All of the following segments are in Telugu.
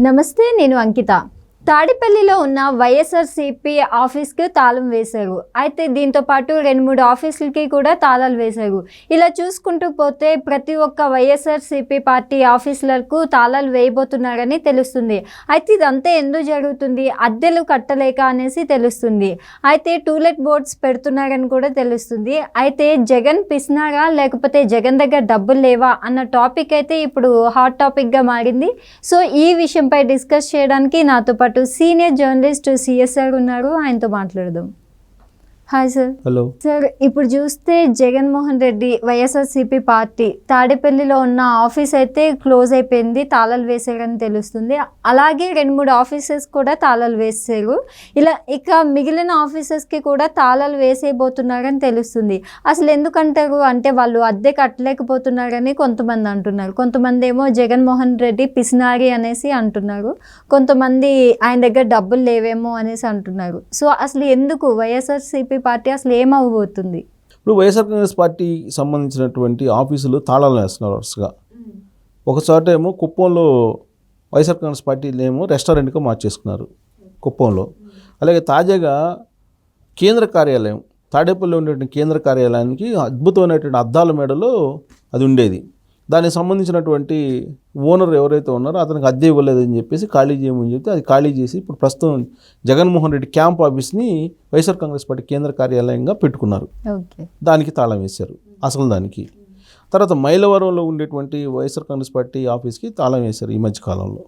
నమస్తే, నేను అంకిత. తాడిపల్లిలో ఉన్న వైఎస్ఆర్సీపీ ఆఫీస్కి తాళం వేశారు. అయితే దీంతో పాటు 2-3 ఆఫీసులకి కూడా తాళాలు వేశారు. ఇలా చూసుకుంటూ పోతే ప్రతి ఒక్క వైఎస్ఆర్సీపీ పార్టీ ఆఫీసులకు తాళాలు వేయబోతున్నారని తెలుస్తుంది. అయితే ఇదంతా ఎందుకు జరుగుతుంది? అద్దెలు కట్టలేక అనేసి తెలుస్తుంది. అయితే టూలెట్ బోర్డ్స్ పెడుతున్నారని కూడా తెలుస్తుంది. అయితే జగన్ పిసినారా లేకపోతే జగన్ దగ్గర డబ్బులు లేవా అన్న టాపిక్ అయితే ఇప్పుడు హాట్ టాపిక్గా మారింది. సో ఈ విషయంపై డిస్కస్ చేయడానికి నాతో పాటు సీనియర్ జర్నలిస్ట్ సిఎస్ఆర్ ఉన్నారు. ఆయనతో మాట్లాడదాం. Hi sir. హలో సార్, ఇప్పుడు చూస్తే జగన్మోహన్ రెడ్డి వైఎస్ఆర్సీపీ పార్టీ తాడేపల్లిలో ఉన్న ఆఫీస్ అయితే క్లోజ్ అయిపోయింది, తాళాలు వేసారని తెలుస్తుంది. అలాగే 2-3 ఆఫీసెస్ కూడా తాళాలు వేసారు. ఇక మిగిలిన ఆఫీసెస్కి కూడా తాళాలు వేసేయబోతున్నారని తెలుస్తుంది. అసలు ఎందుకంటారు అంటే వాళ్ళు అద్దె కట్టలేకపోతున్నారని కొంతమంది అంటున్నారు. కొంతమంది ఏమో జగన్మోహన్ రెడ్డి పిసినారి అనేసి అంటున్నారు. కొంతమంది ఆయన దగ్గర డబ్బులు లేవేమో అనేసి అంటున్నారు. సో అసలు ఎందుకు వైఎస్ఆర్సీపీ పార్టీ అసలు ఏమవ్వబోతుంది? ఇప్పుడు వైఎస్ఆర్ కాంగ్రెస్ పార్టీకి సంబంధించినటువంటి ఆఫీసులు తాళాలు వేస్తున్నారు వరుసగా. ఒకచోట ఏమో కుప్పంలో వైఎస్ఆర్ కాంగ్రెస్ పార్టీలేమో రెస్టారెంట్గా మార్చేసుకున్నారు కుప్పంలో. అలాగే తాజాగా కేంద్ర కార్యాలయం తాడేపల్లిలో ఉండేటువంటి కేంద్ర కార్యాలయానికి అద్భుతమైనటువంటి అద్దాల మేడలో అది ఉండేది. దానికి సంబంధించినటువంటి ఓనర్ ఎవరైతే ఉన్నారో అతనికి అద్దె ఇవ్వలేదని చెప్పేసి ఖాళీ చేయమని చెప్తే అది ఖాళీ చేసి ఇప్పుడు ప్రస్తుతం జగన్మోహన్ రెడ్డి క్యాంప్ ఆఫీస్ని వైఎస్ఆర్ కాంగ్రెస్ పార్టీ కేంద్ర కార్యాలయంగా పెట్టుకున్నారు. దానికి తాళం వేశారు అసలు దానికి. తర్వాత మైలవరంలో ఉండేటువంటి వైఎస్ఆర్ కాంగ్రెస్ పార్టీ ఆఫీస్కి తాళం వేశారు ఈ మధ్యకాలంలో.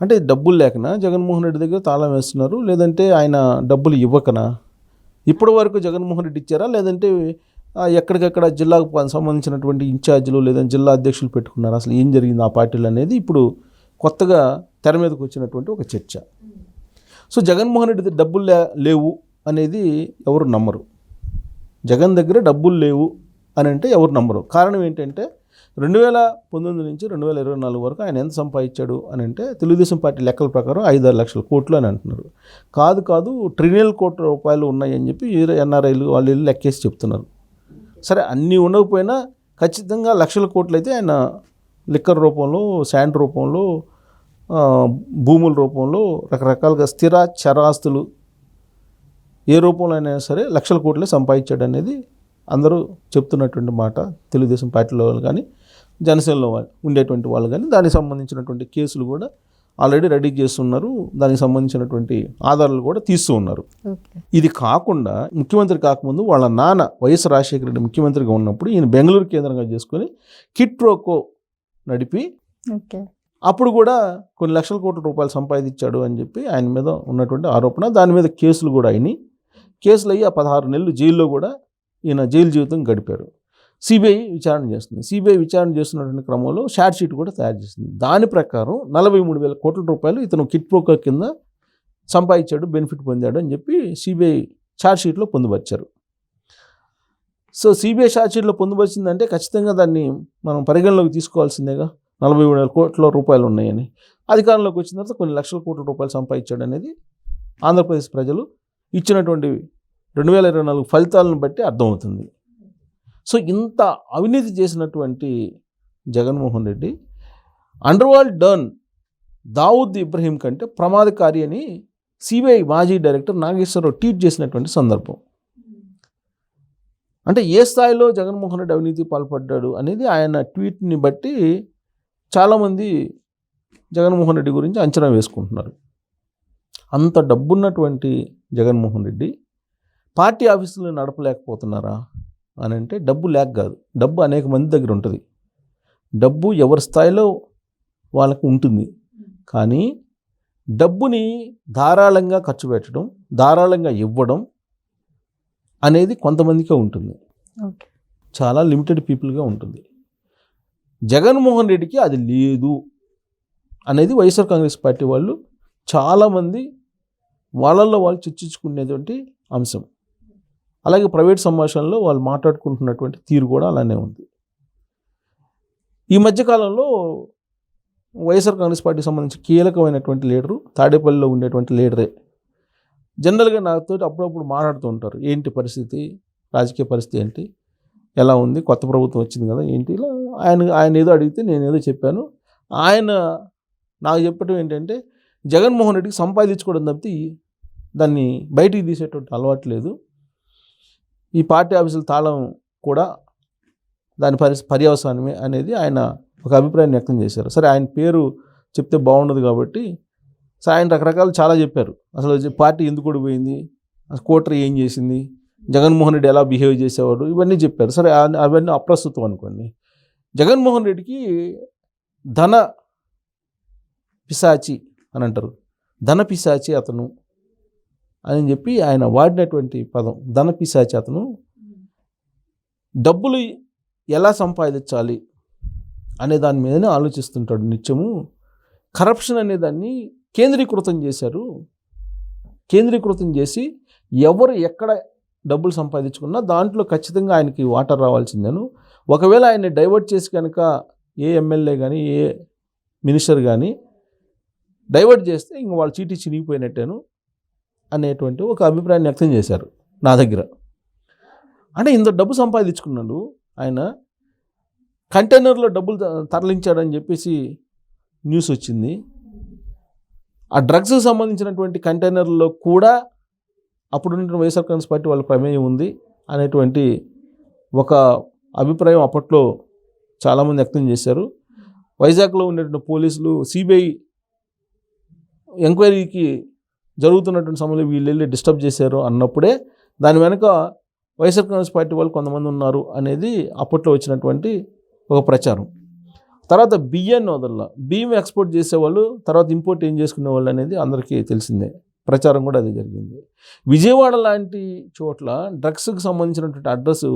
అంటే డబ్బులు లేకనా జగన్మోహన్ రెడ్డి దగ్గర తాళం వేస్తున్నారు, లేదంటే ఆయన డబ్బులు ఇవ్వకనా? ఇప్పటి వరకు జగన్మోహన్ రెడ్డి ఇచ్చారా, లేదంటే ఎక్కడికక్కడ జిల్లాకు సంబంధించినటువంటి ఇన్ఛార్జీలు లేదంటే జిల్లా అధ్యక్షులు పెట్టుకున్నారు? అసలు ఏం జరిగింది ఆ పార్టీలు అనేది ఇప్పుడు కొత్తగా తెర మీదకి వచ్చినటువంటి ఒక చర్చ. సో జగన్మోహన్ రెడ్డి డబ్బులు లేవు అనేది ఎవరు నమ్మరు. జగన్ దగ్గర డబ్బులు లేవు అని అంటే ఎవరు నమ్మరు. కారణం ఏంటంటే 2019 నుంచి 2024 వరకు ఆయన ఎంత సంపాదించాడు అని అంటే తెలుగుదేశం పార్టీ లెక్కల ప్రకారం 5-6 లక్షల కోట్లు అని అంటున్నారు. కాదు ట్రిలియన్ కోట్ల రూపాయలు ఉన్నాయని చెప్పి ఎన్ఆర్ఐలు వాళ్ళు లెక్కేసి చెప్తున్నారు. సరే, అన్నీ ఉండకపోయినా ఖచ్చితంగా లక్షల కోట్లు అయితే ఆయన లిక్కర్ రూపంలో, శాండ్ రూపంలో, భూముల రూపంలో, రకరకాలుగా స్థిర చరాస్తులు ఏ రూపంలో అయినా సరే లక్షల కోట్లే సంపాదించాడు అనేది అందరూ చెప్తున్నటువంటి మాట. తెలుగుదేశం పార్టీలో వాళ్ళు కానీ జనసేనలో ఉండేటువంటి వాళ్ళు కానీ దానికి సంబంధించినటువంటి కేసులు కూడా ఆల్రెడీ రెడీ చేస్తున్నారు. దానికి సంబంధించినటువంటి ఆధారాలు కూడా తీస్తూ ఉన్నారు. ఇది కాకుండా ముఖ్యమంత్రి కాకముందు వాళ్ళ నాన్న వైఎస్ రాజశేఖర రెడ్డి ముఖ్యమంత్రిగా ఉన్నప్పుడు ఈయన బెంగళూరు కేంద్రంగా చేసుకొని కిట్ ప్రోకో నడిపి అప్పుడు కూడా కొన్ని లక్షల కోట్ల రూపాయలు సంపాదించాడు అని చెప్పి ఆయన మీద ఉన్నటువంటి ఆరోపణ. దాని మీద కేసులు కూడా అయినాయి. కేసులు అయ్యి 16 నెలలు జైల్లో కూడా ఈయన జైలు జీవితం గడిపారు. సిబిఐ విచారణ చేస్తుంది. సిబిఐ విచారణ చేస్తున్నటువంటి క్రమంలో షార్ట్ షీట్ కూడా తయారు చేస్తుంది. దాని ప్రకారం 43,000 కోట్ల రూపాయలు ఇతను కిట్ ప్రోకో కింద సంపాదించాడు, బెనిఫిట్ పొందాడు అని చెప్పి సిబిఐ షార్ట్ షీట్లో పొందుపరిచారు. సో సిబిఐ షార్ట్ షీట్లో పొందుపరిచిందంటే ఖచ్చితంగా దాన్ని మనం పరిగణలోకి తీసుకోవాల్సిందేగా. 43,000 కోట్ల రూపాయలు ఉన్నాయని. అధికారంలోకి వచ్చిన తర్వాత కొన్ని లక్షల కోట్ల రూపాయలు సంపాదించాడు అనేది ఆంధ్రప్రదేశ్ ప్రజలు ఇచ్చినటువంటి 2024 ఫలితాలను బట్టి అర్థమవుతుంది. సో ఇంత అవినీతి చేసినటువంటి జగన్మోహన్ రెడ్డి అండర్వరల్డ్ డాన్ దావుద్ ఇబ్రహీం కంటే ప్రమాదకారి అని సిబిఐ మాజీ డైరెక్టర్ నాగేశ్వరరావు ట్వీట్ చేసినటువంటి సందర్భం. అంటే ఏ స్థాయిలో జగన్మోహన్ రెడ్డి అవినీతి పాల్పడ్డాడు అనేది ఆయన ట్వీట్ని బట్టి చాలామంది జగన్మోహన్ రెడ్డి గురించి అంచనా వేసుకుంటున్నారు. అంత డబ్బున్నటువంటి జగన్మోహన్ రెడ్డి పార్టీ ఆఫీసులు నడపలేకపోతున్నారా అని అంటే డబ్బు లేక కాదు. డబ్బు అనేక మంది దగ్గర ఉంటుంది. డబ్బు ఎవరి స్థాయిలో వాళ్ళకు ఉంటుంది. కానీ డబ్బుని ధారాళంగా ఖర్చు పెట్టడం, ధారాళంగా ఇవ్వడం అనేది కొంతమందికే ఉంటుంది. చాలా లిమిటెడ్ పీపుల్గా ఉంటుంది. జగన్మోహన్ రెడ్డికి అది లేదు అనేది వైఎస్ఆర్ కాంగ్రెస్ పార్టీ వాళ్ళు చాలామంది వాళ్ళల్లో వాళ్ళు చర్చించుకునేటువంటి అంశం. అలాగే ప్రైవేట్ సంభాషణలో వాళ్ళు మాట్లాడుకుంటున్నటువంటి తీరు కూడా అలానే ఉంది. ఈ మధ్యకాలంలో వైఎస్ఆర్ కాంగ్రెస్ పార్టీకి సంబంధించి కీలకమైనటువంటి లీడరు తాడేపల్లిలో ఉండేటువంటి లీడరే జనరల్గా నాతో అప్పుడప్పుడు మాట్లాడుతూ ఉంటారు. ఏంటి పరిస్థితి, రాజకీయ పరిస్థితి ఏంటి, ఎలా ఉంది, కొత్త ప్రభుత్వం వచ్చింది కదా ఏంటి, ఇలా ఆయన ఏదో అడిగితే నేను ఏదో చెప్పాను. ఆయన నాకు చెప్పడం ఏంటంటే జగన్మోహన్ రెడ్డికి సంపాదించుకోవడం తప్పితే దాన్ని బయటికి తీసేటువంటి అలవాటు లేదు. ఈ పార్టీ ఆఫీసుల తాళం కూడా దాని పర్యవసానమే అనేది ఆయన ఒక అభిప్రాయాన్ని వ్యక్తం చేశారు. సరే, ఆయన పేరు చెప్తే బాగుండదు కాబట్టి సరే ఆయన రకరకాలు చాలా చెప్పారు. అసలు పార్టీ ఎందుకు ఓడిపోయింది, కోటరీ ఏం చేసింది, జగన్మోహన్ రెడ్డి ఎలా బిహేవ్ చేసేవాడు, ఇవన్నీ చెప్పారు. సరే, అవన్నీ అప్రస్తుతం అనుకోండి. జగన్మోహన్ రెడ్డికి ధన పిశాచి అని అంటారు. ధన పిశాచి అతను అని చెప్పి ఆయన వాడినటువంటి పదం ధన పిశాచి. అతను డబ్బులు ఎలా సంపాదించాలి అనే దాని మీదనే ఆలోచిస్తుంటాడు నిత్యము. కరప్షన్ అనే దాన్ని కేంద్రీకృతం చేశారు. కేంద్రీకృతం చేసి ఎవరు ఎక్కడ డబ్బులు సంపాదించుకున్నా దాంట్లో ఖచ్చితంగా ఆయనకి వాటర్ రావాల్సిందేను. ఒకవేళ ఆయన్ని డైవర్ట్ చేసి కనుక ఏ ఎమ్మెల్యే కానీ ఏ మినిస్టర్ కానీ డైవర్ట్ చేస్తే ఇంక వాళ్ళ చీటీ చినిగిపోయినట్టేను అనేటువంటి ఒక అభిప్రాయాన్ని వ్యక్తం చేశారు నా దగ్గర. అంటే ఇంత డబ్బు సంపాదించుకున్నాడు ఆయన, కంటైనర్లో డబ్బులు తరలించాడని చెప్పేసి న్యూస్ వచ్చింది. ఆ డ్రగ్స్కి సంబంధించినటువంటి కంటైనర్లో కూడా అప్పుడున్న వైఎస్ఆర్ కాంగ్రెస్ పార్టీ వాళ్ళ ప్రమేయం ఉంది అనేటువంటి ఒక అభిప్రాయం అప్పట్లో చాలామంది వ్యక్తం చేశారు. వైజాగ్లో ఉండేటువంటి పోలీసులు సిబిఐ ఎంక్వైరీకి జరుగుతున్నటువంటి సమయంలో వీళ్ళు వెళ్ళి డిస్టర్బ్ చేశారు అన్నప్పుడే దాని వెనుక వైఎస్ఆర్ కాంగ్రెస్ పార్టీ వాళ్ళు కొంతమంది ఉన్నారు అనేది అప్పట్లో వచ్చినటువంటి ఒక ప్రచారం. తర్వాత బియ్యాన్ని వదల, బియ్యం ఎక్స్పోర్ట్ చేసేవాళ్ళు తర్వాత ఇంపోర్ట్ ఏం చేసుకునే వాళ్ళు అనేది అందరికీ తెలిసిందే. ప్రచారం కూడా అదే జరిగింది. విజయవాడ లాంటి చోట్ల డ్రగ్స్కి సంబంధించినటువంటి అడ్రస్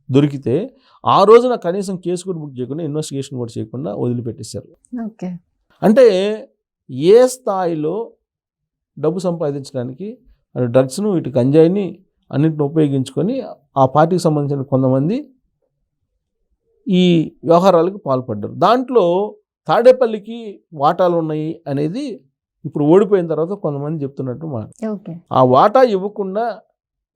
దొరికితే ఆ రోజున కనీసం కేసు కూడా బుక్ చేయకుండా ఇన్వెస్టిగేషన్ కూడా చేయకుండా వదిలిపెట్టేశారు. ఓకే, అంటే ఏ స్థాయిలో డబ్బు సంపాదించడానికి డ్రగ్స్ను ఇటు గంజాయిని అన్నింటిని ఉపయోగించుకొని ఆ పార్టీకి సంబంధించిన కొంతమంది ఈ వ్యవహారాలకు పాల్పడ్డారు. దాంట్లో తాడేపల్లికి వాటాలు ఉన్నాయి అనేది ఇప్పుడు ఓడిపోయిన తర్వాత కొంతమంది చెప్తున్నట్టు మాట. ఆ వాటా ఇవ్వకుండా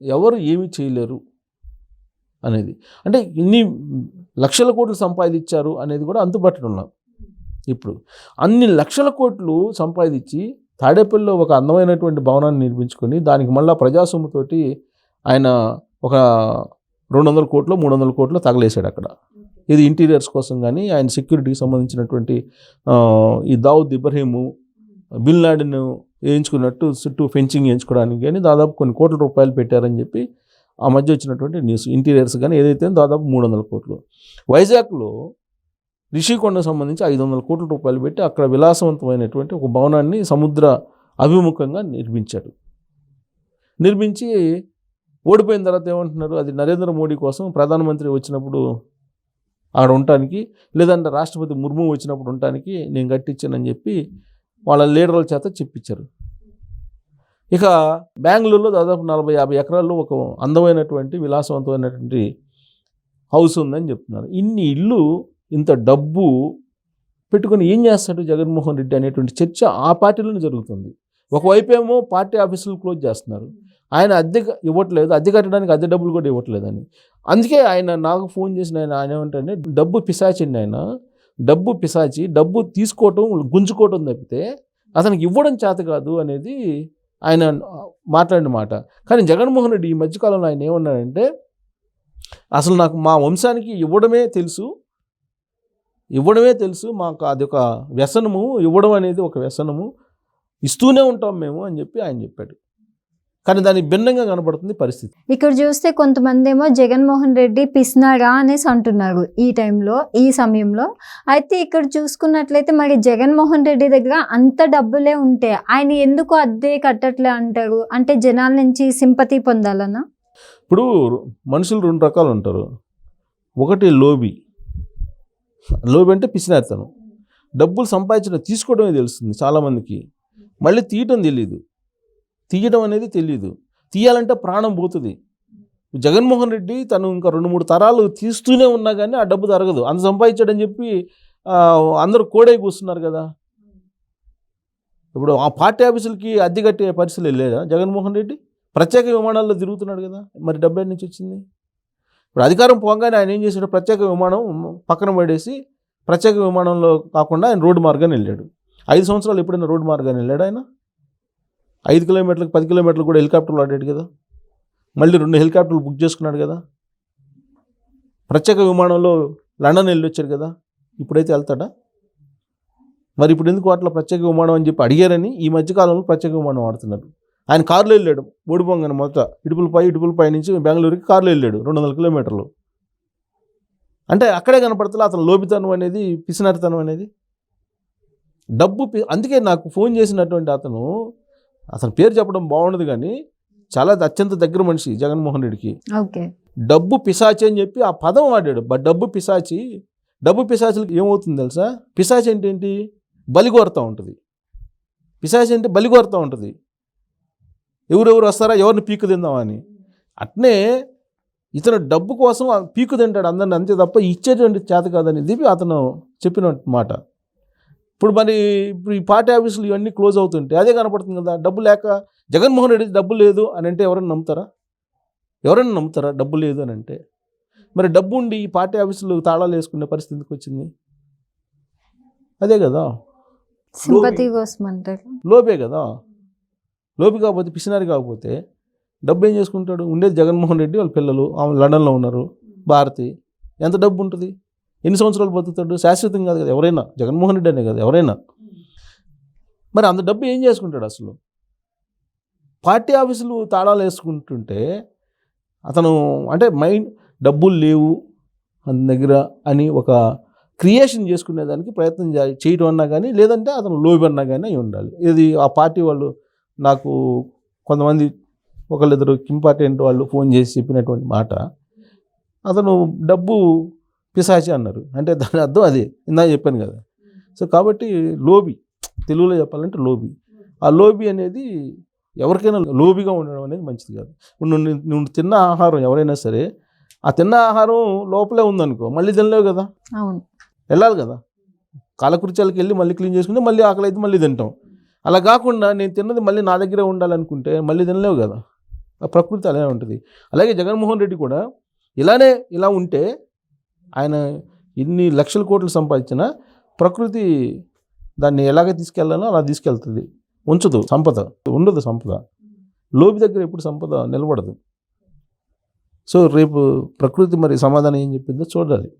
ఎవరు ఏమీ చేయలేరు అనేది, అంటే ఇన్ని లక్షల కోట్లు సంపాదించారు అనేది కూడా అంతుపట్టడం. ఇప్పుడు అన్ని లక్షల కోట్లు సంపాదించి తాడేపల్లిలో ఒక అందమైనటువంటి భవనాన్ని నిర్మించుకొని దానికి మళ్ళీ ప్రజాసొమ్ముతోటి ఆయన ఒక 200 కోట్లు 300 కోట్లు తగలేశాడు అక్కడ. ఇది ఇంటీరియర్స్ కోసం కానీ ఆయన సెక్యూరిటీకి సంబంధించినటువంటి ఈ దావుద్ ఇబ్రహీము బిన్ లాడెన్ వేయించుకున్నట్టు చుట్టూ ఫెన్సింగ్ వేయించుకోవడానికి కానీ దాదాపు కొన్ని కోట్ల రూపాయలు పెట్టారని చెప్పి ఆ మధ్య వచ్చినటువంటి న్యూస్. ఇంటీరియర్స్ కానీ ఏదైతే దాదాపు 300 కోట్లు. వైజాగ్లో రిషికొండకు సంబంధించి 500 కోట్ల రూపాయలు పెట్టి అక్కడ విలాసవంతమైనటువంటి ఒక భవనాన్ని సముద్ర అభిముఖంగా నిర్మించాడు. నిర్మించి ఓడిపోయిన తర్వాత ఏమంటున్నారు, అది నరేంద్ర మోడీ కోసం ప్రధానమంత్రి వచ్చినప్పుడు అక్కడ ఉండటానికి, లేదంటే రాష్ట్రపతి ముర్ము వచ్చినప్పుడు ఉండటానికి నేను కట్టించానని చెప్పి వాళ్ళ లీడర్ల చేత చెప్పించారు. ఇక బెంగళూరులో దాదాపు 40-50 ఎకరాల్లో ఒక అందమైనటువంటి విలాసవంతమైనటువంటి హౌస్ ఉందని చెప్తున్నారు. ఇన్ని ఇల్లు ఇంత డబ్బు పెట్టుకుని ఏం చేస్తాడు జగన్మోహన్ రెడ్డి అనేటువంటి చర్చ ఆ పార్టీలోనే జరుగుతుంది. ఒకవైపు ఏమో పార్టీ ఆఫీసులు క్లోజ్ చేస్తున్నారు, ఆయన అద్దె ఇవ్వట్లేదు, అద్దె కట్టడానికి అద్దె డబ్బులు కూడా ఇవ్వట్లేదని. అందుకే ఆయన నాకు ఫోన్ చేసిన ఆయన ఏమంటే డబ్బు పిశాచండి, ఆయన డబ్బు పిశాచి, డబ్బు తీసుకోవటం గుంజుకోవటం తప్పితే అతనికి ఇవ్వడం చేత కాదు అనేది ఆయన మాట్లాడిన మాట. కానీ జగన్మోహన్ రెడ్డి ఈ మధ్యకాలంలో ఆయన ఏమన్నాడంటే, అసలు నాకు మా వంశానికి ఇవ్వడమే తెలుసు, మాకు అది ఒక వ్యసనము, ఇవ్వడం అనేది ఒక వ్యసనము, ఇస్తూనే ఉంటాం మేము అని చెప్పి ఆయన చెప్పాడు. కానీ దానికి భిన్నంగా కనబడుతుంది పరిస్థితి. ఇక్కడ చూస్తే కొంతమంది ఏమో జగన్మోహన్ రెడ్డి పిసినారా అనేసి అంటున్నారు ఈ టైంలో, ఈ సమయంలో. అయితే ఇక్కడ చూసుకున్నట్లయితే మరి జగన్మోహన్ రెడ్డి దగ్గర అంత డబ్బులే ఉంటే ఆయన ఎందుకు అద్దె కట్టట్లే అంటారు? అంటే జనాల నుంచి సింపతి పొందాలన్నా? ఇప్పుడు మనుషులు 2 రకాలు ఉంటారు. ఒకటి లోబి అంటే పిసినారితనం. డబ్బులు సంపాదించడం తీసుకోవడమే తెలుస్తుంది చాలామందికి, మళ్ళీ తీయడం అనేది తెలియదు. తీయాలంటే ప్రాణం పోతుంది. జగన్మోహన్ రెడ్డి తను ఇంకా 2-3 తరాలు తీస్తూనే ఉన్నా కానీ ఆ డబ్బు తరగదు. అంత సంపాదించాడని చెప్పి అందరూ కోడై కూస్తున్నారు కదా. ఇప్పుడు ఆ పార్టీ ఆఫీసులకి అద్దె కట్టే పరిస్థితులు లేదా జగన్మోహన్ రెడ్డి? ప్రత్యేక విమానాల్లో తిరుగుతున్నాడు కదా, మరి డబ్బు ఎక్కడి నుంచి వచ్చింది? ఇప్పుడు అధికారం పోగానే ఆయన ఏం చేశాడు, ప్రత్యేక విమానం పక్కన పడేసి ప్రత్యేక విమానంలో కాకుండా ఆయన రోడ్డు మార్గాన్ని వెళ్ళాడు. 5 సంవత్సరాలు ఎప్పుడైనా రోడ్డు మార్గాన్ని వెళ్ళాడు ఆయన? 5 కిలోమీటర్లకు 10 కిలోమీటర్లు కూడా హెలికాప్టర్లు ఆడాడు కదా, మళ్ళీ 2 హెలికాప్టర్లు బుక్ చేసుకున్నాడు కదా, ప్రత్యేక విమానంలో లండన్ వెళ్ళి వచ్చారు కదా, ఇప్పుడైతే వెళ్తాడా? మరి ఇప్పుడు ఎందుకు అట్లా ప్రత్యేక విమానం అని చెప్పి అడిగారని ఈ మధ్యకాలంలో ప్రత్యేక విమానం వాడుతున్నారు. ఆయన కారులో వెళ్ళాడు ఓడిపోగానే, మొత్తం ఇటుపులపై నుంచి బెంగళూరుకి కారులో వెళ్ళాడు 200 కిలోమీటర్లు. అంటే అక్కడే కనపడుతుంది అతను లోబితనం అనేది, పిసినారితనం అనేది. డబ్బు అందుకే నాకు ఫోన్ చేసినటువంటి అతని పేరు చెప్పడం బాగుండదు కానీ చాలా అత్యంత దగ్గర మనిషి జగన్మోహన్ రెడ్డికి. ఓకే, డబ్బు పిశాచి అని చెప్పి ఆ పదం వాడాడు. డబ్బు పిశాచులకు ఏమవుతుంది తెలుసా? పిశాచి అంటే ఏంటి? బలిగోరుతూ ఉంటుంది. పిశాచి అంటే బలిగోరుతూ ఉంటుంది. ఎవరెవరు వస్తారా, ఎవరిని పీకు తిందామని. అట్నే ఇతను డబ్బు కోసం పీకు తింటాడు అందరిని, అంతే తప్ప ఇచ్చేటువంటి చేత కాదనేది అతను చెప్పిన మాట. ఇప్పుడు ఈ పార్టీ ఆఫీసులు ఇవన్నీ క్లోజ్ అవుతుంటే అదే కనపడుతుంది కదా. డబ్బు లేక జగన్మోహన్ రెడ్డి డబ్బు లేదు అని అంటే ఎవరైనా నమ్ముతారా? డబ్బు లేదు అని అంటే. మరి డబ్బు ఉండి ఈ పార్టీ ఆఫీసులు తాళాలు వేసుకునే పరిస్థితికి వచ్చింది అదే కదా, సింపతి కోసం అంటారు. లోపే కదా. లోపి కాకపోతే, పిసినారి కాకపోతే డబ్బు ఏం చేసుకుంటాడు? ఉండేది జగన్మోహన్ రెడ్డి, వాళ్ళ పిల్లలు ఆమె లండన్లో ఉన్నారు, భారతి. ఎంత డబ్బు ఉంటుంది? ఎన్ని సంవత్సరాలు బతుకుతాడు? శాశ్వతం కాదు కదా ఎవరైనా, జగన్మోహన్ రెడ్డి అనే కదా ఎవరైనా. మరి అంత డబ్బు ఏం చేసుకుంటాడు అసలు? పార్టీ ఆఫీసులు తాళాలు వేసుకుంటుంటే అతను అంటే డబ్బులు లేవు మన దగ్గర అని ఒక క్రియేషన్ చేసుకునేదానికి ప్రయత్నం చేయటం అన్నా కానీ, లేదంటే అతను లోబి అన్నా కానీ అయి ఉండాలి. ఇది ఆ పార్టీ వాళ్ళు నాకు కొంతమంది ఒకళ్ళిద్దరు ఇంపార్టెంట్ వాళ్ళు ఫోన్ చేసి చెప్పినటువంటి మాట, అతను డబ్బు పిశాచి అన్నారు. అంటే దాని అర్థం అదే, ఇందాక చెప్పాను కదా. సో కాబట్టి లోబి, తెలుగులో చెప్పాలంటే లోబి. ఆ లోబి అనేది ఎవరికైనా లోబిగా ఉండడం అనేది మంచిది కాదు. ఇప్పుడు నువ్వు తిన్న ఆహారం ఎవరైనా సరే, ఆ తిన్న ఆహారం లోపలే ఉందనుకో మళ్ళీ తినలేవు కదా, అవును, వెళ్ళాలి కదా. కాలకృత్యాలకు వెళ్ళి మళ్ళీ క్లీన్ చేసుకుంటే మళ్ళీ ఆకలి అయితే మళ్ళీ తింటాం. అలా కాకుండా నేను తిన్నది మళ్ళీ నా దగ్గరే ఉండాలనుకుంటే మళ్ళీ తినలేవు కదా. ఆ ప్రకృతి అలానే ఉంటుంది. అలాగే జగన్మోహన్ రెడ్డి కూడా ఇలా ఉంటే ఆయన ఇన్ని లక్షల కోట్లు సంపాదించినా ప్రకృతి దాన్ని ఎలాగ తీసుకెళ్ళాలో అలా తీసుకెళ్తుంది, ఉంచదు. ఉండదు సంపద. లోబి దగ్గర ఎప్పుడు సంపద నిలబడదు. సో రేపు ప్రకృతి మరి సమాధానం ఏం చెప్పిందో చూడాలి.